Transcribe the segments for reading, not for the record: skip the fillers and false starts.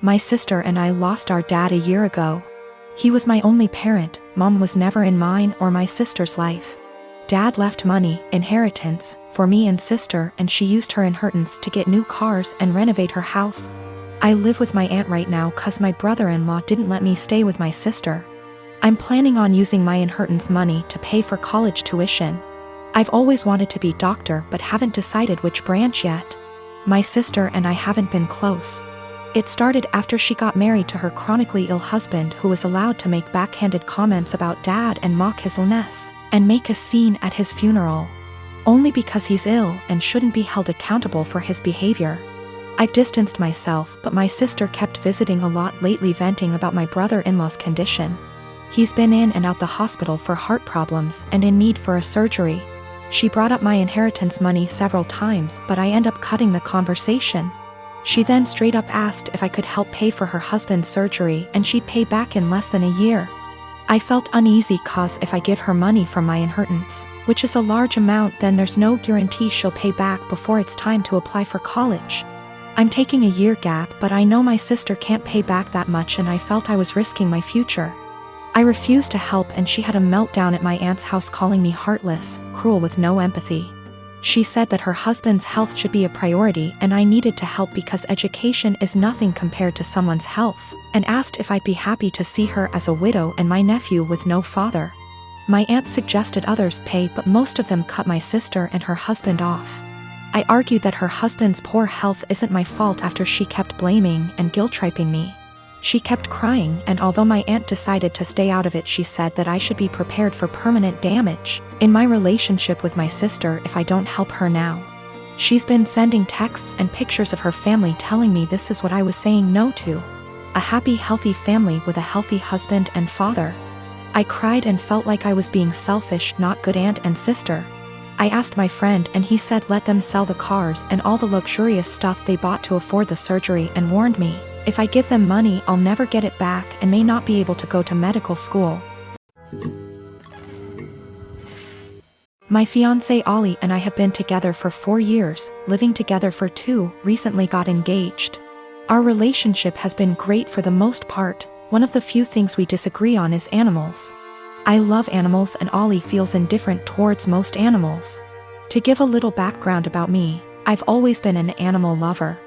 My sister and I lost our dad a year ago. He was my only parent. Mom was never in mine or my sister's life. Dad left money, inheritance, for me and sister, and she used her inheritance to get new cars and renovate her house. I live with my aunt right now cause my brother-in-law didn't let me stay with my sister. I'm planning on using my inheritance money to pay for college tuition. I've always wanted to be doctor but haven't decided which branch yet. My sister and I haven't been close. It started after she got married to her chronically ill husband, who was allowed to make backhanded comments about dad and mock his illness, and make a scene at his funeral. Only because he's ill and shouldn't be held accountable for his behavior. I've distanced myself, but my sister kept visiting a lot lately, venting about my brother-in-law's condition. He's been in and out the hospital for heart problems and in need for a surgery. She brought up my inheritance money several times, but I end up cutting the conversation. She then straight up asked if I could help pay for her husband's surgery and she'd pay back in less than a year. I felt uneasy cause if I give her money from my inheritance, which is a large amount, then there's no guarantee she'll pay back before it's time to apply for college. I'm taking a year gap, but I know my sister can't pay back that much and I felt I was risking my future. I refused to help and she had a meltdown at my aunt's house, calling me heartless, cruel with no empathy. She said that her husband's health should be a priority and I needed to help because education is nothing compared to someone's health, and asked if I'd be happy to see her as a widow and my nephew with no father. My aunt suggested others pay, but most of them cut my sister and her husband off. I argued that her husband's poor health isn't my fault after she kept blaming and guilt-tripping me. She kept crying, and although my aunt decided to stay out of it, she said that I should be prepared for permanent damage in my relationship with my sister if I don't help her now. She's been sending texts and pictures of her family telling me this is what I was saying no to. A happy, healthy family with a healthy husband and father. I cried and felt like I was being selfish, not good aunt and sister. I asked my friend and he said let them sell the cars and all the luxurious stuff they bought to afford the surgery, and warned me, if I give them money I'll never get it back and may not be able to go to medical school. My fiancé Ollie and I have been together for 4 years, living together for 2, recently got engaged. Our relationship has been great for the most part. One of the few things we disagree on is animals. I love animals and Ollie feels indifferent towards most animals. To give a little background about me, I've always been an animal lover.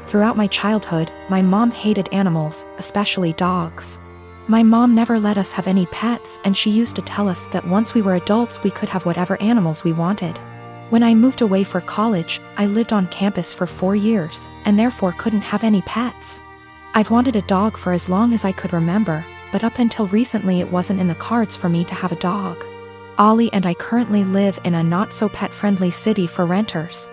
Throughout my childhood, my mom hated animals, especially dogs. My mom never let us have any pets, and she used to tell us that once we were adults we could have whatever animals we wanted. When I moved away for college, I lived on campus for 4 years, and therefore couldn't have any pets. I've wanted a dog for as long as I could remember, but up until recently it wasn't in the cards for me to have a dog. Ollie and I currently live in a not-so-pet-friendly city for renters.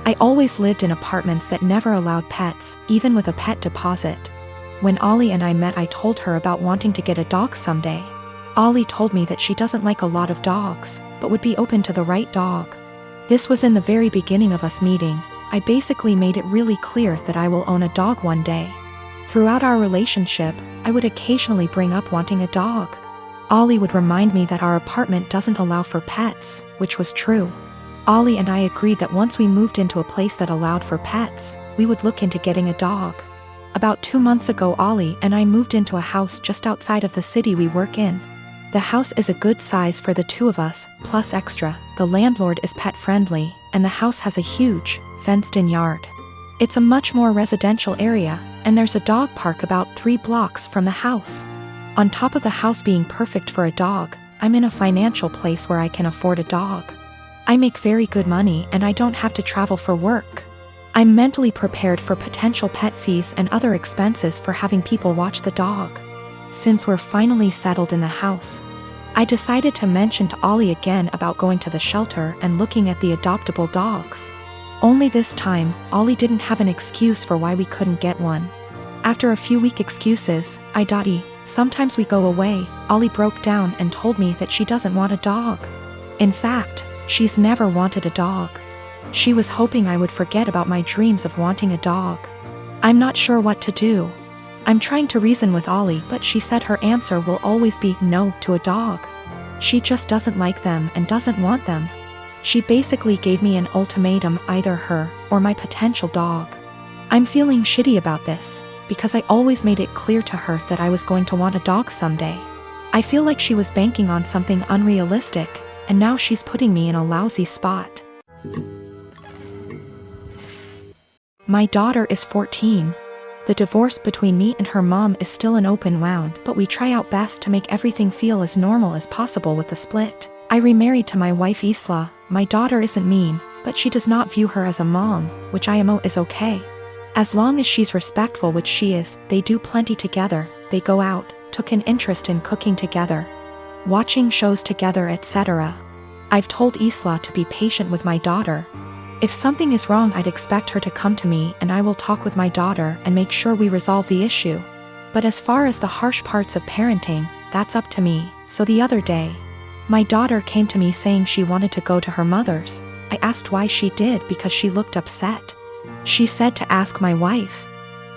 I always lived in apartments that never allowed pets, even with a pet deposit. When Ollie and I met, I told her about wanting to get a dog someday. Ollie told me that she doesn't like a lot of dogs, but would be open to the right dog. This was in the very beginning of us meeting. I basically made it really clear that I will own a dog one day. Throughout our relationship, I would occasionally bring up wanting a dog. Ollie would remind me that our apartment doesn't allow for pets, which was true. Ollie and I agreed that once we moved into a place that allowed for pets, we would look into getting a dog. About 2 months ago, Ollie and I moved into a house just outside of the city we work in. The house is a good size for the 2 of us, plus extra. The landlord is pet-friendly, and the house has a huge, fenced-in yard. It's a much more residential area, and there's a dog park about 3 blocks from the house. On top of the house being perfect for a dog, I'm in a financial place where I can afford a dog. I make very good money and I don't have to travel for work. I'm mentally prepared for potential pet fees and other expenses for having people watch the dog. Since we're finally settled in the house, I decided to mention to Ollie again about going to the shelter and looking at the adoptable dogs. Only this time, Ollie didn't have an excuse for why we couldn't get one. After a few weak excuses, sometimes we go away, Ollie broke down and told me that she doesn't want a dog. In fact, she's never wanted a dog. She was hoping I would forget about my dreams of wanting a dog. I'm not sure what to do. I'm trying to reason with Ollie, but she said her answer will always be no to a dog. She just doesn't like them and doesn't want them. She basically gave me an ultimatum, either her or my potential dog. I'm feeling shitty about this. because I always made it clear to her that I was going to want a dog someday. I feel like she was banking on something unrealistic, and now she's putting me in a lousy spot. My daughter is 14. The divorce between me and her mom is still an open wound, but we try our best to make everything feel as normal as possible with the split. I remarried to my wife Isla. My daughter isn't mean, but she does not view her as a mom, which I am is okay. As long as she's respectful, which she is, they do plenty together, they go out, took an interest in cooking together, watching shows together, etc. I've told Isla to be patient with my daughter. If something is wrong, I'd expect her to come to me and I will talk with my daughter and make sure we resolve the issue. But as far as the harsh parts of parenting, that's up to me. So the other day, my daughter came to me saying she wanted to go to her mother's. I asked why she did because she looked upset. She said to ask my wife.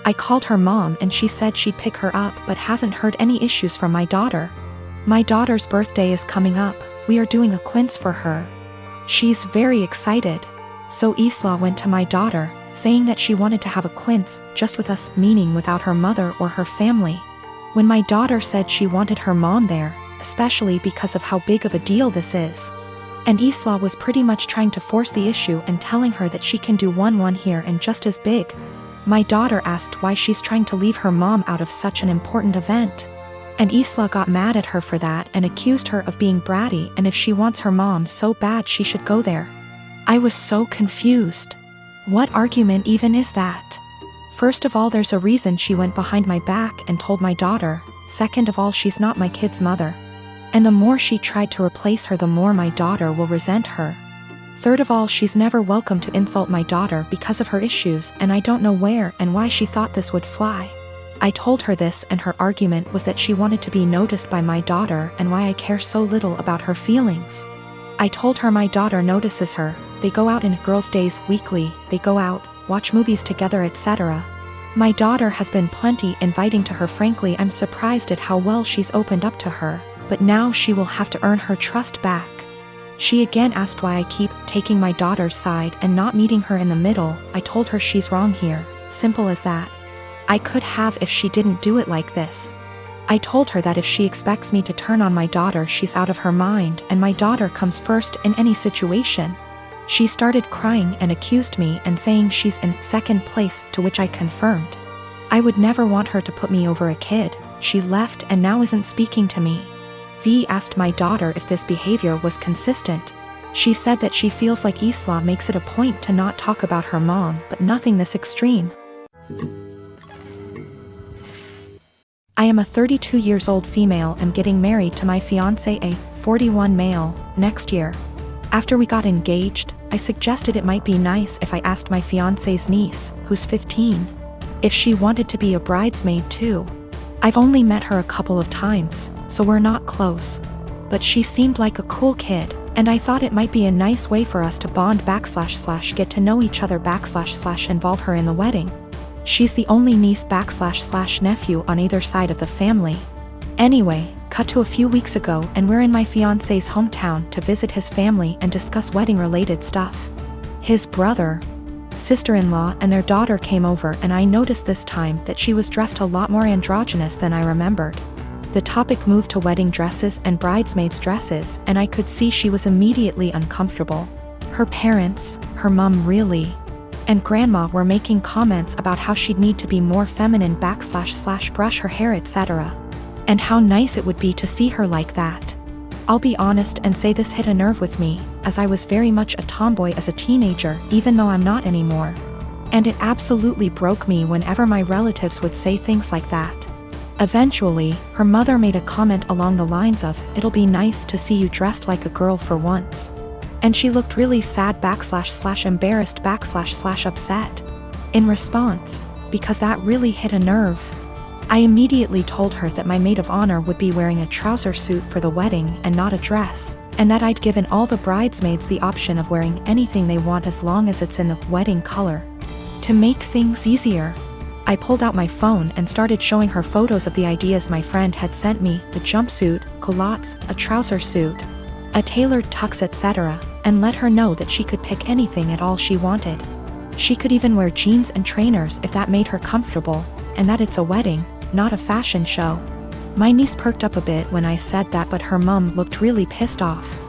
I called her mom and she said she'd pick her up but hasn't heard any issues from my daughter. My daughter's birthday is coming up. We are doing a quiz for her. She's very excited. So Isla went to my daughter, saying that she wanted to have a quiz just with us, meaning without her mother or her family. When my daughter said she wanted her mom there, especially because of how big of a deal this is. And Isla was pretty much trying to force the issue and telling her that she can do one here and just as big. My daughter asked why she's trying to leave her mom out of such an important event. And Isla got mad at her for that and accused her of being bratty, and if she wants her mom so bad she should go there. I was so confused. What argument even is that? First of all, there's a reason she went behind my back and told my daughter. Second of all, she's not my kid's mother. And the more she tried to replace her, the more my daughter will resent her. Third of all, she's never welcome to insult my daughter because of her issues, and I don't know where and why she thought this would fly. I told her this, and her argument was that she wanted to be noticed by my daughter and why I care so little about her feelings. I told her my daughter notices her. They go out in girls' days weekly, they go out, watch movies together, etc. My daughter has been plenty inviting to her. Frankly, I'm surprised at how well she's opened up to her, but now she will have to earn her trust back. She again asked why I keep taking my daughter's side and not meeting her in the middle. I told her she's wrong here, simple as that. I could have if she didn't do it like this. I told her that if she expects me to turn on my daughter, she's out of her mind, and my daughter comes first in any situation. She started crying and accused me and saying she's in second place, to which I confirmed. I would never want her to put me over a kid. She left and now isn't speaking to me. V asked my daughter if this behavior was consistent. She said that she feels like Isla makes it a point to not talk about her mom, but nothing this extreme. I am a 32 years old female and getting married to my fiancé, a 41 male, next year. After we got engaged, I suggested it might be nice if I asked my fiancé's niece, who's 15, if she wanted to be a bridesmaid too. I've only met her a couple of times, so we're not close. But she seemed like a cool kid, and I thought it might be a nice way for us to bond / get to know each other / involve her in the wedding. She's the only niece / nephew on either side of the family. Anyway, cut to a few weeks ago and we're in my fiancé's hometown to visit his family and discuss wedding-related stuff. His brother, sister-in-law and their daughter came over, and I noticed this time that she was dressed a lot more androgynous than I remembered. The topic moved to wedding dresses and bridesmaids' dresses, and I could see she was immediately uncomfortable. Her parents, her mom really, and grandma were making comments about how she'd need to be more feminine / brush her hair, etc. And how nice it would be to see her like that. I'll be honest and say this hit a nerve with me, as I was very much a tomboy as a teenager, even though I'm not anymore. And it absolutely broke me whenever my relatives would say things like that. Eventually, her mother made a comment along the lines of, "It'll be nice to see you dressed like a girl for once." And she looked really sad / embarrassed / upset. In response, because that really hit a nerve, I immediately told her that my maid of honor would be wearing a trouser suit for the wedding and not a dress, and that I'd given all the bridesmaids the option of wearing anything they want as long as it's in the wedding color. To make things easier, I pulled out my phone and started showing her photos of the ideas my friend had sent me: the jumpsuit, culottes, a trouser suit, a tailored tux, etc., and let her know that she could pick anything at all she wanted. She could even wear jeans and trainers if that made her comfortable. and that it's a wedding, not a fashion show. My niece perked up a bit when I said that, but her mum looked really pissed off.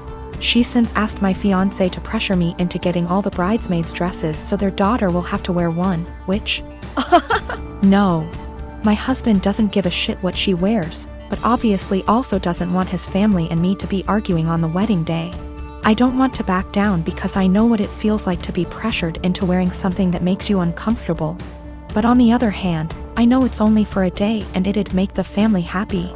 She's since asked my fiancé to pressure me into getting all the bridesmaids' dresses so their daughter will have to wear one, which… No. My husband doesn't give a shit what she wears, but obviously also doesn't want his family and me to be arguing on the wedding day. I don't want to back down because I know what it feels like to be pressured into wearing something that makes you uncomfortable. But on the other hand, I know it's only for a day and it'd make the family happy.